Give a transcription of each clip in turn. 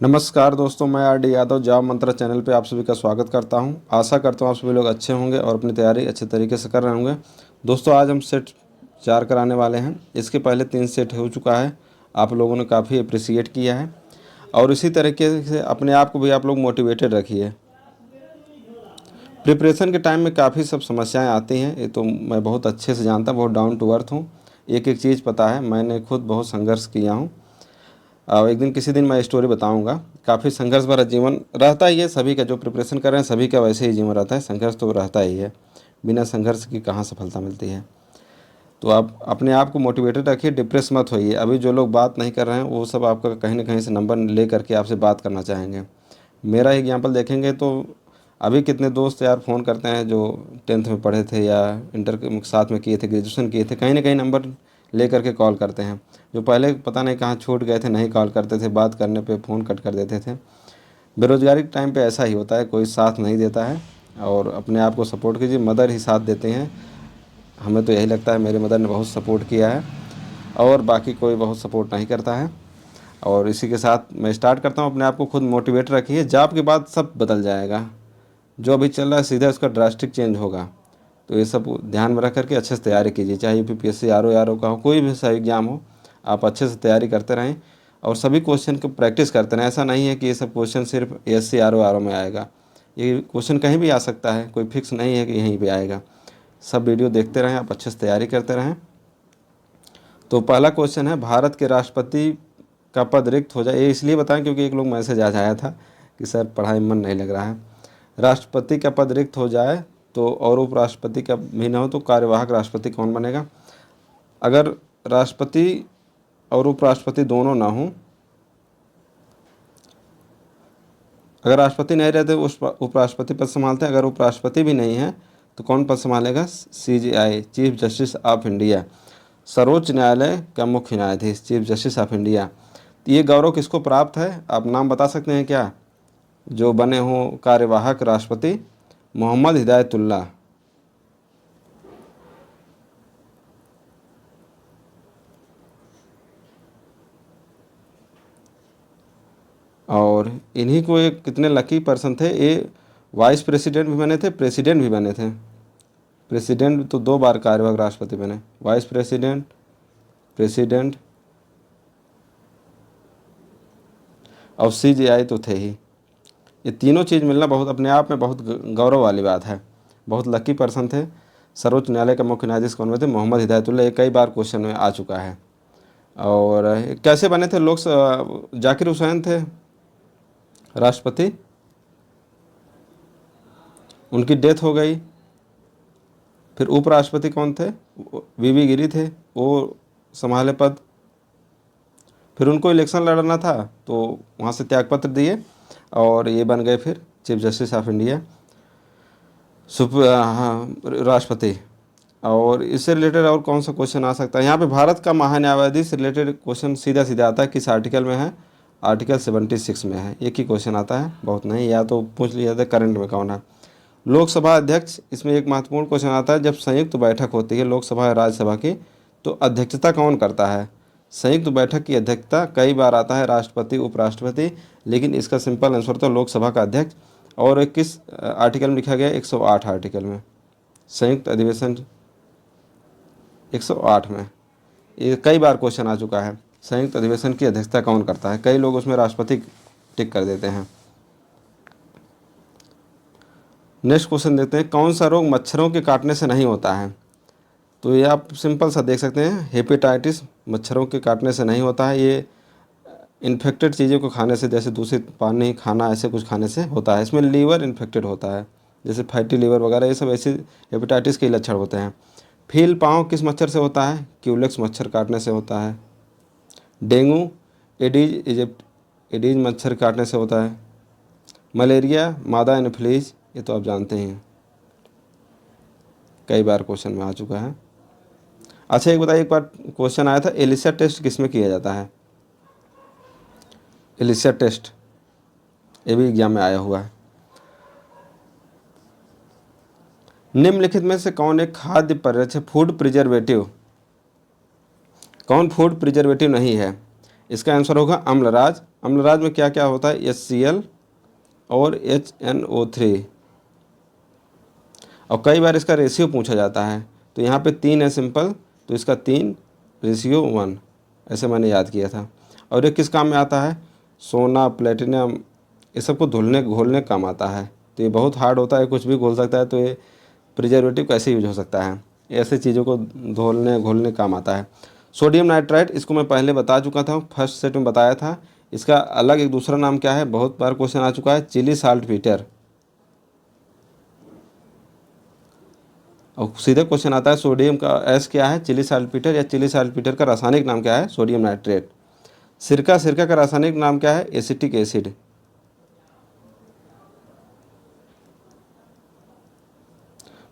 नमस्कार दोस्तों, मैं आर डी यादव जॉब मंत्रा चैनल पे आप सभी का स्वागत करता हूं। आशा करता हूं आप सभी लोग अच्छे होंगे और अपनी तैयारी अच्छे तरीके से कर रहे होंगे। दोस्तों, आज हम सेट 4 कराने वाले हैं। इसके पहले 3 सेट हो चुका है। आप लोगों ने काफ़ी अप्रिसिएट किया है और इसी तरीके से अपने आप को भी आप लोग मोटिवेटेड रखिए। प्रिपरेशन के टाइम में काफ़ी सब समस्याएँ आती हैं, ये तो मैं बहुत अच्छे से जानता हूँ, बहुत डाउन टू अर्थ हूँ। एक एक चीज़ पता है, मैंने खुद बहुत संघर्ष किया हूँ। एक दिन किसी दिन मैं स्टोरी बताऊंगा। काफ़ी संघर्ष भरा जीवन रहता ही है सभी का, जो प्रिपरेशन कर रहे हैं सभी का वैसे ही जीवन रहता है। संघर्ष तो रहता ही है, बिना संघर्ष की कहाँ सफलता मिलती है। तो आप अपने आप को मोटिवेटेड रखिए, डिप्रेस मत होइए। अभी जो लोग बात नहीं कर रहे हैं वो सब आपका कहीं ना कहीं से नंबर ले करके आपसे बात करना चाहेंगे। मेरा एग्जाम्पल देखेंगे तो अभी कितने दोस्त यार फ़ोन करते हैं जो 10th में पढ़े थे या इंटर के साथ में किए थे, ग्रेजुएशन किए थे, कहीं ना कहीं नंबर ले करके कॉल करते हैं। जो पहले पता नहीं कहाँ छूट गए थे, नहीं कॉल करते थे, बात करने पे फ़ोन कट कर देते थे। बेरोज़गारी के टाइम पे ऐसा ही होता है, कोई साथ नहीं देता है। और अपने आप को सपोर्ट कीजिए, मदर ही साथ देते हैं। हमें तो यही लगता है, मेरे मदर ने बहुत सपोर्ट किया है और बाकी कोई बहुत सपोर्ट नहीं करता है। और इसी के साथ मैं स्टार्ट करता हूँ। अपने आप को खुद मोटिवेट रखिए, जॉब के बाद सब बदल जाएगा। जो अभी चल रहा है सीधा उसका ड्रास्टिक चेंज होगा। तो ये सब ध्यान में रख करके अच्छे से तैयारी कीजिए, चाहे यूपीपीएससी आर ओ का हो, कोई भी सा एग्ज़ाम हो, आप अच्छे से तैयारी करते रहें और सभी क्वेश्चन को प्रैक्टिस करते रहें। ऐसा नहीं है कि ये सब क्वेश्चन सिर्फ एससी आर ओ में आएगा, ये क्वेश्चन कहीं भी आ सकता है, कोई फिक्स नहीं है कि यहीं पे आएगा। सब वीडियो देखते रहें, आप अच्छे से तैयारी करते रहें। तो पहला क्वेश्चन है, भारत के राष्ट्रपति का पद रिक्त हो जाए। ये इसलिए बताएं क्योंकि एक लोग मैसेज आज आया था कि सर पढ़ाई में मन नहीं लग रहा है। राष्ट्रपति का पद रिक्त हो जाए तो और उपराष्ट्रपति का भी ना हो तो कार्यवाहक राष्ट्रपति कौन बनेगा? अगर राष्ट्रपति और उपराष्ट्रपति दोनों ना हों, अगर राष्ट्रपति नहीं रहते उस उपराष्ट्रपति पद संभालते हैं। अगर उपराष्ट्रपति भी नहीं है तो कौन पद संभालेगा? CJI, chief justice of India, सर्वोच्च न्यायालय का मुख्य न्यायाधीश, चीफ जस्टिस ऑफ इंडिया। ये गौरव किसको प्राप्त है? आप नाम बता सकते हैं क्या जो बने हों कार्यवाहक राष्ट्रपति? मोहम्मद हिदायतुल्लाह। और इन्हीं को एक कितने लकी पर्सन थे, ये वाइस प्रेसिडेंट भी बने थे, प्रेसिडेंट भी बने थे। प्रेसिडेंट तो 2 बार कार्यवाहक राष्ट्रपति बने, वाइस प्रेसिडेंट, प्रेसिडेंट और CJI तो थे ही। ये तीनों चीज़ मिलना बहुत अपने आप में बहुत गौरव वाली बात है। बहुत लकी पर्सन थे। सर्वोच्च न्यायालय का मुख्य न्यायाधीश कौन बने थे? मोहम्मद हिदायतुल्लाह। ये कई बार क्वेश्चन में आ चुका है। और कैसे बने थे लोग? जाकिर हुसैन थे राष्ट्रपति, उनकी डेथ हो गई। फिर उपराष्ट्रपति कौन थे? VV गिरी थे, वो संभाले पद। फिर उनको इलेक्शन लड़ना था तो वहाँ से त्यागपत्र दिए और ये बन गए फिर चीफ जस्टिस ऑफ इंडिया, राष्ट्रपति। और इससे रिलेटेड और कौन सा क्वेश्चन आ सकता है? यहाँ पे भारत का महान्यायाधीश से रिलेटेड क्वेश्चन सीधा सीधा आता है, किस आर्टिकल में है? आर्टिकल 76 में है। एक ही क्वेश्चन आता है, बहुत नहीं। या तो पूछ लिया जाता है करंट में कौन है। लोकसभा अध्यक्ष, इसमें एक महत्वपूर्ण क्वेश्चन आता है, जब संयुक्त बैठक होती है लोकसभा और राज्यसभा की तो अध्यक्षता कौन करता है? संयुक्त बैठक की अध्यक्षता कई बार आता है राष्ट्रपति, उपराष्ट्रपति, लेकिन इसका सिंपल आंसर तो लोकसभा का अध्यक्ष। और किस आर्टिकल में लिखा गया? 108 आर्टिकल में, संयुक्त अधिवेशन 108 में। ये कई बार क्वेश्चन आ चुका है, संयुक्त अधिवेशन की अध्यक्षता कौन करता है? कई लोग उसमें राष्ट्रपति टिक कर देते हैं। नेक्स्ट क्वेश्चन देखते हैं, कौन सा रोग मच्छरों के काटने से नहीं होता है? तो ये आप सिंपल सा देख सकते हैं, हेपेटाइटिस मच्छरों के काटने से नहीं होता है। ये इन्फेक्टेड चीज़ों को खाने से, जैसे दूषित पानी खाना, ऐसे कुछ खाने से होता है। इसमें लीवर इन्फेक्टेड होता है, जैसे फैटी लीवर वगैरह, ये सब ऐसे हेपेटाइटिस के लक्षण होते हैं। फील पाँव किस मच्छर से होता है? क्यूलेक्स मच्छर काटने से होता है। डेंगू एडीज मच्छर काटने से होता है। मलेरिया मादा एनोफिलीज, ये तो आप जानते हैं, कई बार क्वेश्चन में आ चुका है। अच्छा एक बताइए, एक बार क्वेश्चन आया था, एलिसा टेस्ट किस में किया जाता है? एलिसा टेस्ट ये भी एग्जाम में आया हुआ है। निम्नलिखित में से कौन एक खाद्य परिरक्षक फूड प्रिजर्वेटिव, कौन फूड प्रिजर्वेटिव नहीं है? इसका आंसर होगा अम्लराज। अम्लराज में क्या क्या होता है, HCl और HNO3। और कई बार इसका रेशियो पूछा जाता है, तो यहाँ पे 3 है सिंपल, तो इसका 3:1 ऐसे मैंने याद किया था। और ये किस काम में आता है, सोना प्लेटिनम ये सबको धुलने घोलने काम आता है। तो ये बहुत हार्ड होता है, कुछ भी घोल सकता है, तो ये प्रिजर्वेटिव कैसे यूज हो सकता है, ऐसे चीज़ों को धोलने घोलने काम आता है। सोडियम नाइट्राइट इसको मैं पहले बता चुका था, फर्स्ट सेट में बताया था। इसका अलग एक दूसरा नाम क्या है, बहुत बार क्वेश्चन आ चुका है, चिली साल्ट पीटर। और सीधे क्वेश्चन आता है सोडियम का एस क्या है, चिली साल्टपीटर, या चिली साल्टपीटर का रासायनिक नाम क्या है, सोडियम नाइट्रेट। सिरका, सिरका का रासायनिक नाम क्या है, एसिटिक एसिड।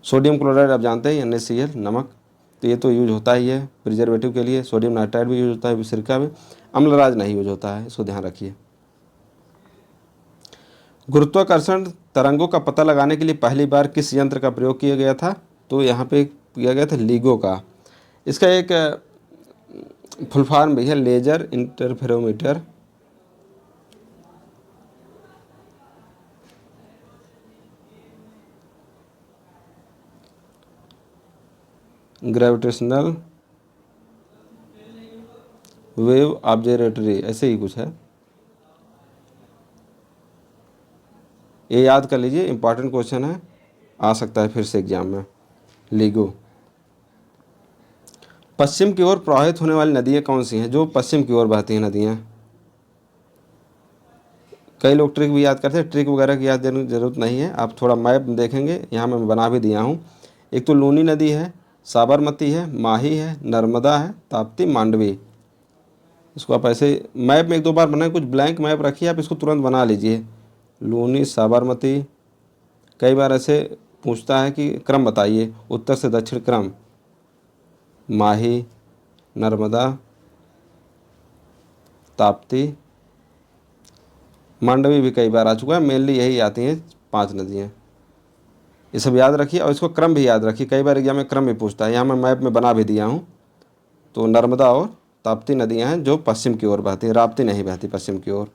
सोडियम क्लोराइड आप जानते हैं NaCl, नमक, तो ये तो यूज होता ही है प्रिजर्वेटिव के लिए। सोडियम नाइट्राइड भी यूज होता है सिरका में, अम्लराज नहीं यूज होता है, इसको ध्यान रखिए। गुरुत्वाकर्षण तरंगों का पता लगाने के लिए पहली बार किस यंत्र का प्रयोग किया गया था, तो यहाँ पे किया गया था LIGO का। इसका एक फुल फॉर्म भी है, laser interferometer. Gravitational wave observatory, ऐसे ही कुछ है, ये याद कर लीजिए, इंपॉर्टेंट क्वेश्चन है, आ सकता है फिर से एग्जाम में। LIGO। पश्चिम की ओर प्रवाहित होने वाली नदियाँ कौन सी हैं, जो पश्चिम की ओर बहती हैं नदियाँ। कई लोग ट्रिक भी याद करते हैं, ट्रिक वगैरह की याद देने की ज़रूरत नहीं है, आप थोड़ा मैप देखेंगे, यहाँ मैं बना भी दिया हूँ। एक तो लूनी नदी है, साबरमती है, माही है, नर्मदा है, ताप्ती, मांडवी। इसको आप ऐसे मैप में एक दो बार बनाए, कुछ ब्लैंक मैप रखिए, आप इसको तुरंत बना लीजिए। लूनी, साबरमती, कई बार ऐसे पूछता है कि क्रम बताइए, उत्तर से दक्षिण क्रम, माही, नर्मदा, ताप्ती, मांडवी भी कई बार आ चुका है। मेनली यही आती हैं 5 नदियाँ, ये सब याद रखिए और इसको क्रम भी याद रखिए, कई बार एग्जाम में क्रम भी पूछता है, यहाँ मैं मैप में बना भी दिया हूँ। तो नर्मदा और ताप्ती नदियाँ हैं जो पश्चिम की ओर बहती हैं, राप्ती नहीं बहती पश्चिम की ओर।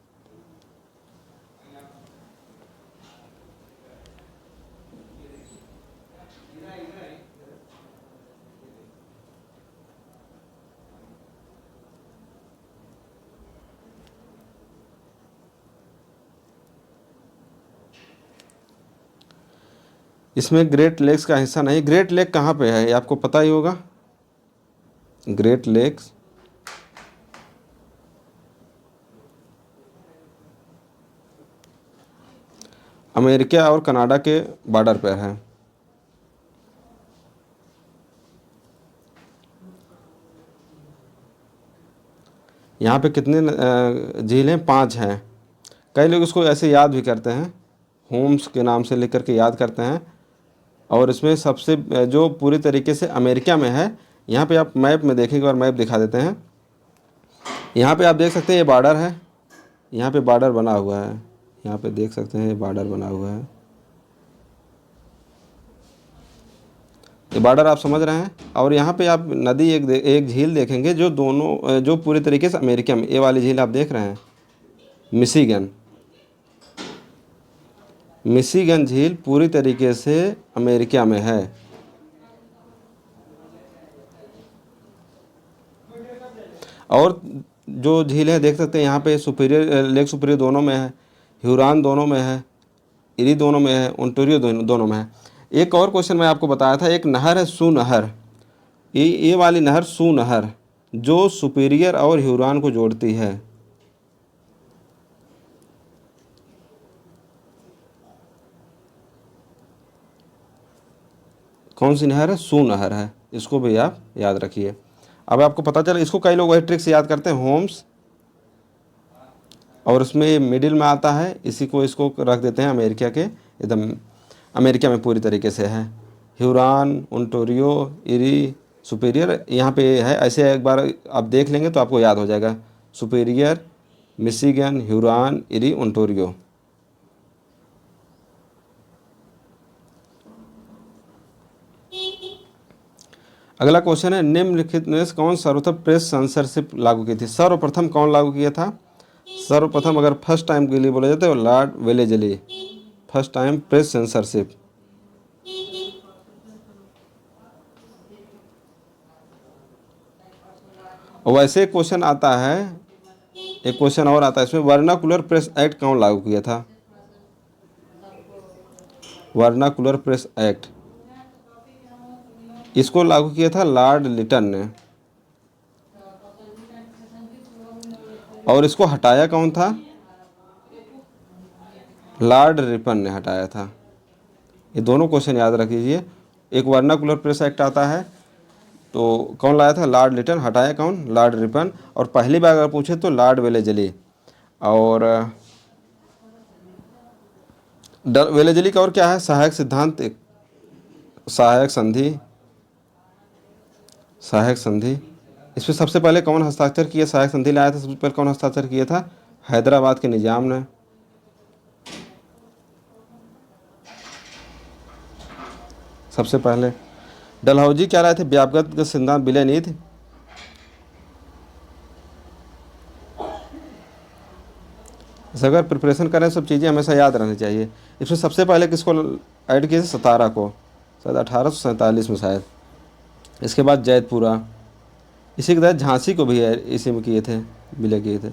इसमें ग्रेट लेक्स का हिस्सा नहीं, ग्रेट लेक कहाँ पे है ये आपको पता ही होगा। ग्रेट लेक्स अमेरिका और कनाडा के बॉर्डर पर है। यहाँ पे कितने झीलें, 5 हैं। कई लोग इसको ऐसे याद भी करते हैं, होम्स के नाम से लेकर के याद करते हैं। और इसमें सबसे जो पूरी तरीके से अमेरिका में है, यहाँ पे आप मैप में देखेंगे और मैप दिखा देते हैं। यहाँ पे आप देख सकते हैं ये बॉर्डर है, यहाँ पे बॉर्डर बना हुआ है, यहाँ पे देख सकते हैं ये बॉर्डर बना हुआ है, ये बॉर्डर आप समझ रहे हैं। और यहाँ पे आप नदी एक झील देखेंगे जो दोनों जो पूरी तरीके से अमेरिका में, ये वाली झील आप देख रहे हैं, मिशिगन। मिशिगन झील पूरी तरीके से अमेरिका में है। और जो झील है देख सकते हैं यहाँ पे, सुपीरियर लेक सुपीरियर दोनों में है, ह्यूरॉन दोनों में है, इरी दोनों में है, ओंटारियो दोनों में है। एक और क्वेश्चन मैं आपको बताया था, एक नहर है सू नहर, ये वाली नहर सू नहर जो सुपीरियर और ह्यूरॉन को जोड़ती है, कौन सी नहर है, सू नहर है, इसको भी आप याद रखिए। अब आपको पता चला, इसको कई लोग वही ट्रिक से याद करते हैं, होम्स, और उसमें मिडिल में आता है, इसी को इसको रख देते हैं अमेरिका के, एकदम अमेरिका में पूरी तरीके से है। ह्यूरॉन, ओंटारियो, इरी, सुपीरियर यहाँ पे है, ऐसे एक बार आप देख लेंगे तो आपको याद हो जाएगा, superior, Michigan, Huron, eri, Ontario. अगला क्वेश्चन है, निम्नलिखित में से कौन सर्वप्रथम प्रेस सेंसरशिप लागू की थी? सर्वप्रथम कौन लागू किया था? सर्वप्रथम अगर फर्स्ट टाइम के लिए बोला जाता है Lord Wellesley, first time press censorship. वैसे क्वेश्चन आता है, एक क्वेश्चन और आता है इसमें, वर्नाकुलर प्रेस एक्ट कौन लागू किया था? वर्नाकुलर प्रेस एक्ट, इसको लागू किया था लॉर्ड लिटन ने। और इसको हटाया कौन था? लॉर्ड रिपन ने हटाया था। ये दोनों क्वेश्चन याद रख लीजिए। एक वर्नाकुलर प्रेस एक्ट आता है तो कौन लाया था? लॉर्ड लिटन। हटाया कौन? Lord Ripon. और पहली बार अगर पूछे तो लॉर्ड वेलेजली। और वेलेजली का और क्या है? सहायक सिद्धांत, सहायक संधि, सहायक संधि। इसमें सबसे पहले कौन हस्ताक्षर किया? सहायक संधि लाया था सबसे पहले, कौन हस्ताक्षर किया था? हैदराबाद के निजाम ने। सबसे पहले डलहौजी क्या लाए थे? व्यापक सिद्धांत विलय नीति। अगर प्रिपरेशन करें सब चीज़ें हमेशा याद रहनी चाहिए। इसमें सबसे पहले किसको ऐड किए थे? 17 को, शायद 1847 में शायद। इसके बाद जैतपुरा, इसी के तहत झांसी को भी इसी में किए थे, विलय किए थे।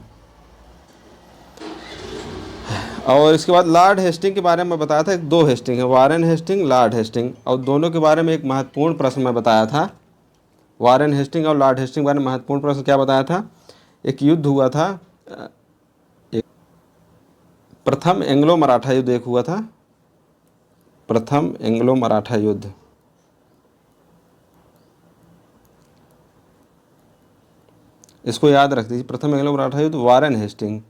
और इसके बाद लॉर्ड हेस्टिंग के बारे में बताया था, दो हेस्टिंग है, वारेन हेस्टिंग, लॉर्ड हेस्टिंग। और दोनों के बारे में एक महत्वपूर्ण प्रश्न मैं बताया था, वारेन हेस्टिंग और लॉर्ड हेस्टिंग के बारे में महत्वपूर्ण प्रश्न क्या बताया था? एक युद्ध हुआ था, एक प्रथम एंग्लो मराठा युद्ध एक हुआ था, प्रथम एंग्लो मराठा युद्ध। इसको याद रख दीजिए, प्रथम एंग्लो मराठा युद्ध, वारेन हेस्टिंग।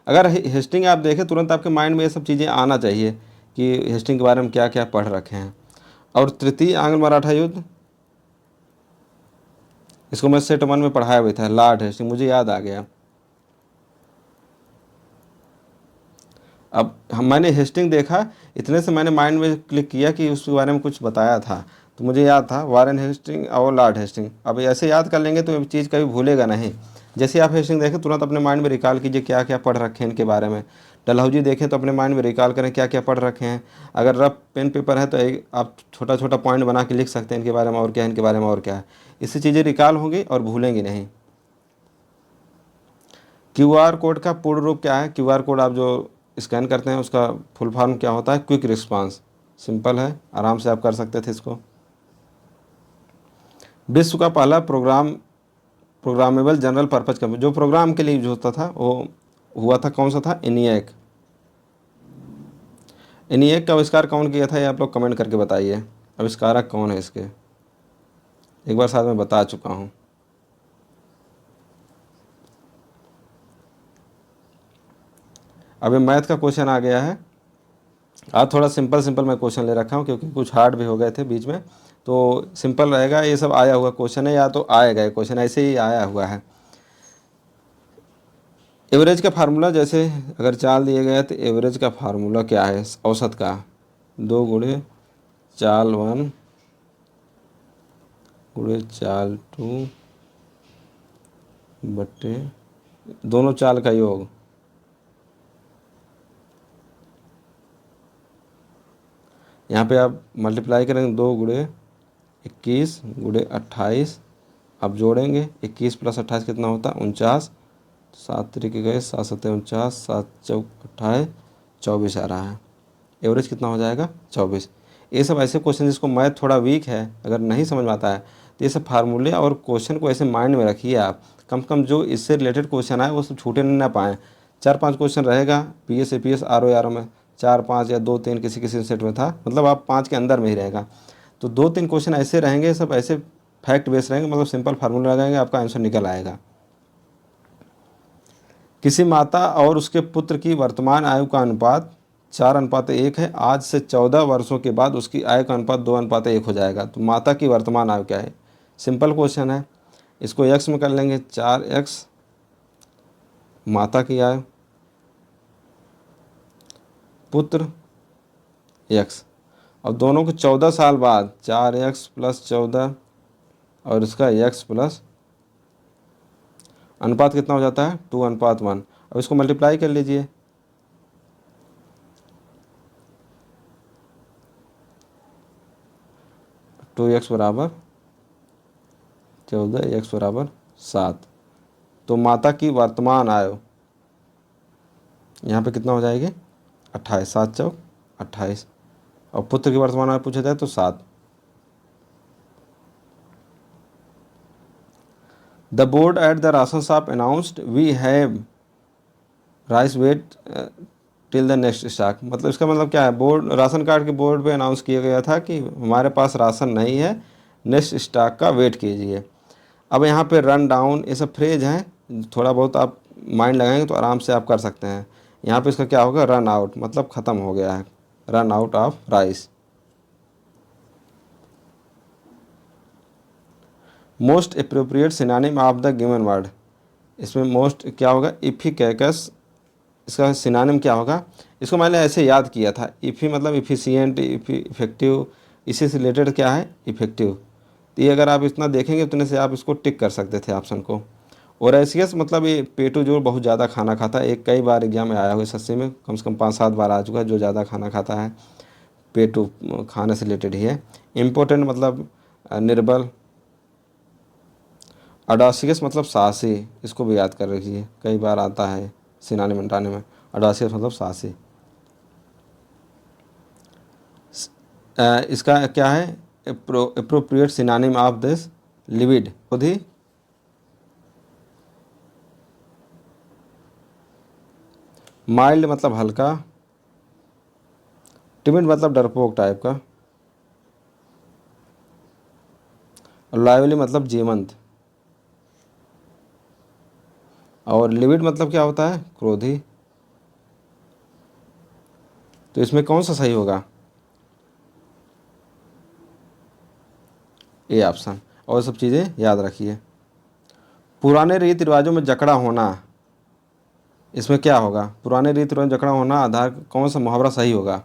अगर हेस्टिंग आप देखें तुरंत आपके माइंड में ये सब चीज़ें आना चाहिए कि हेस्टिंग के बारे में क्या क्या पढ़ रखे हैं। और तृतीय आंग्ल मराठा युद्ध, इसको मैं सेट 1 में पढ़ाया हुआ था, लॉर्ड हेस्टिंग, मुझे याद आ गया। अब मैंने हेस्टिंग देखा, इतने से मैंने माइंड में क्लिक किया कि उसके बारे में कुछ बताया था, तो मुझे याद था वारेन हेस्टिंग और लॉर्ड हेस्टिंग। अब ऐसे याद कर लेंगे तो चीज़ कभी भूलेगा नहीं। जैसे आप हेस्टिंग देखें तुरंत अपने माइंड में रिकॉल कीजिए क्या क्या पढ़ रखे हैं इनके बारे में। डलहौजी देखें तो अपने माइंड में रिकॉल करें क्या क्या पढ़ रखे हैं। अगर रफ पेन पेपर है तो आप छोटा छोटा पॉइंट बना के लिख सकते हैं इनके बारे में और क्या है, इनके बारे में और क्या है। इससे चीज़ें रिकॉल होंगी और भूलेंगी नहीं। क्यूआर कोड का पूर्ण रूप क्या है? क्यूआर कोड आप जो स्कैन करते हैं उसका फुल फॉर्म क्या होता है? Quick response. सिंपल है, आराम से आप कर सकते थे इसको। विश्व का पहला प्रोग्रामेबल जनरल पर्पज कंप्यूटर, जो प्रोग्राम के लिए यूज होता था वो हुआ था, कौन सा था? ENIAC। ENIAC का आविष्कार कौन किया था ये आप लोग कमेंट करके बताइए। आविष्कारक कौन है इसके? एक बार साथ में बता चुका हूँ। अभी मैथ का क्वेश्चन आ गया है। आज थोड़ा सिंपल सिंपल मैं क्वेश्चन ले रखा हूँ क्योंकि कुछ हार्ड भी हो गए थे बीच में, तो सिंपल रहेगा। ये सब आया हुआ क्वेश्चन है या तो आएगा, ये क्वेश्चन ऐसे ही आया हुआ है। एवरेज का फार्मूला, जैसे अगर चाल दिए गए तो एवरेज का फार्मूला क्या है? औसत का 2 गुणे चाल 1 गुणे चाल 2 बट्टे दोनों चाल का योग। यहाँ पे आप मल्टीप्लाई करेंगे 2 गुणे 21 गुणे 28, आप जोड़ेंगे 21 + 28 कितना होता है? 49। 7 तरीके गए, 7 7 49, 7 चौक 28, 24 आ रहा है। एवरेज कितना हो जाएगा? 24। ये सब ऐसे क्वेश्चन जिसको मैथ थोड़ा वीक है, अगर नहीं समझ में आता है तो ये सब फार्मूले और क्वेश्चन को ऐसे माइंड में रखिए आप। कम से कम जो इससे रिलेटेड क्वेश्चन आए वो सब छूटे ना पाएँ। 4-5 क्वेश्चन रहेगा PS APS RO में, 4-5 या 2-3 किसी किसी सेट में था, मतलब आप 5 के अंदर में ही रहेगा। तो 2-3 क्वेश्चन ऐसे रहेंगे, सब ऐसे फैक्ट बेस रहेंगे, मतलब सिंपल फार्मूला लगाएंगे आपका आंसर निकल आएगा। किसी माता और उसके पुत्र की वर्तमान आयु का अनुपात 4:1 है। आज से 14 वर्षों के बाद उसकी आयु का अनुपात 2:1 हो जाएगा। तो माता की वर्तमान आयु क्या है? सिंपल क्वेश्चन है, इसको x में कर लेंगे, 4x माता की आयु, पुत्र x, और दोनों को 14 साल बाद 4x + 14 और इसका x प्लस अनुपात कितना हो जाता है 2:1। अब इसको मल्टीप्लाई कर लीजिए, 2x बराबर 14, x बराबर 7। तो माता की वर्तमान आयु यहाँ पे कितना हो जाएगी 28, 7 चौक 28, और पुत्र की वर्तमान आयु पूछा जाए तो 7। The board at the ration shop announced we have rice wait till the next stock. मतलब इसका मतलब क्या है, बोर्ड राशन कार्ड के बोर्ड पे अनाउंस किया गया था कि हमारे पास राशन नहीं है, नेक्स्ट स्टॉक का वेट कीजिए। अब यहाँ पे रन डाउन ये सब फ्रेज हैं, थोड़ा बहुत आप माइंड लगाएंगे तो आराम से आप कर सकते हैं। यहाँ पे इसका क्या होगा, रन आउट मतलब ख़त्म हो गया है, run out of rice. Most appropriate synonym of the given word, इसमें मोस्ट क्या होगा, इफिकैकस, इसका सिनोनिम क्या होगा, इसको मैंने ऐसे याद किया था। इफ़ी मतलब इफ़िशियंट, इफेक्टिव, इसी से रिलेटेड क्या है इफेक्टिव। तो ये अगर आप इतना देखेंगे उतने से आप इसको टिक कर सकते थे ऑप्शन को। ओरेसियस मतलब ये पेटू जो बहुत ज़्यादा खाना खाता है, एक कई बार एग्जाम में आया हुआ सस्ते में, कम से कम 5-7 बार आ चुका है, जो ज़्यादा खाना खाता है, पेटू खाने से रिलेटेड ही है। इम्पोर्टेंट मतलब निर्बल। अडासियस मतलब साहसी, इसको भी याद कर रखिए, कई बार आता है सिनानी मंटाने में। अडासियस मतलब साहसी। इसका क्या है, appropriate synonym of this levied, खुद ही माइल्ड मतलब हल्का, टिमिड मतलब डरपोक टाइप का, और लाइवली मतलब जीवंत, और लिविड मतलब क्या होता है क्रोधी। तो इसमें कौन सा सही होगा, ये ऑप्शन। और सब चीज़ें याद रखिए। पुराने रीति रिवाजों में जकड़ा होना, इसमें क्या होगा, पुराने रीति रिवाज में जकड़ा होना, आधार कौन सा मुहावरा सही होगा।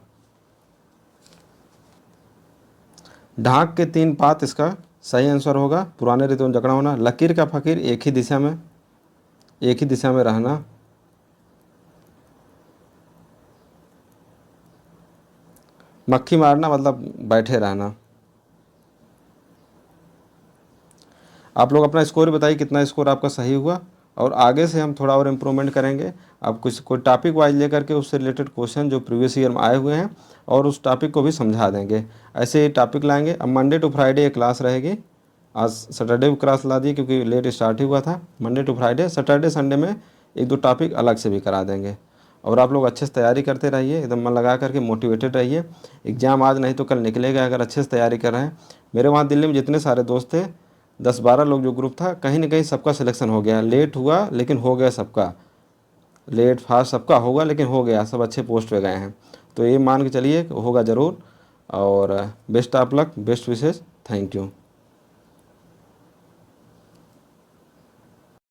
ढाक के 3 पात इसका सही आंसर होगा, पुराने रीति में जकड़ा होना। लकीर का फकीर एक ही दिशा में रहना। मक्खी मारना मतलब बैठे रहना। आप लोग अपना स्कोर बताइए, कितना स्कोर आपका सही हुआ, और आगे से हम थोड़ा और इम्प्रूवमेंट करेंगे। आप कुछ कोई टॉपिक वाइज लेकर के उससे रिलेटेड क्वेश्चन जो प्रीवियस ईयर में आए हुए हैं और उस टॉपिक को भी समझा देंगे, ऐसे ही टॉपिक लाएंगे। अब मंडे टू फ्राइडे एक क्लास रहेगी, आज सैटरडे को क्लास ला दी क्योंकि लेट स्टार्ट ही हुआ था। Monday to Friday, Saturday Sunday में 1-2 टॉपिक अलग से भी करा देंगे। और आप लोग अच्छे से तैयारी करते रहिए, एकदम मन लगा करके मोटिवेटेड रहिए। एग्ज़ाम आज नहीं तो कल निकलेगा अगर अच्छे से तैयारी कर रहे हैं। मेरे वहाँ दिल्ली में जितने सारे दोस्त थे, 10-12 लोग जो ग्रुप था, कहीं ना कहीं सबका सिलेक्शन हो गया। लेट हुआ लेकिन हो गया सबका, लेट फास्ट सबका होगा लेकिन हो गया, सब अच्छे पोस्ट पे गए हैं। तो ये मान के चलिए होगा ज़रूर। और best of luck, best Vishesh, thank you.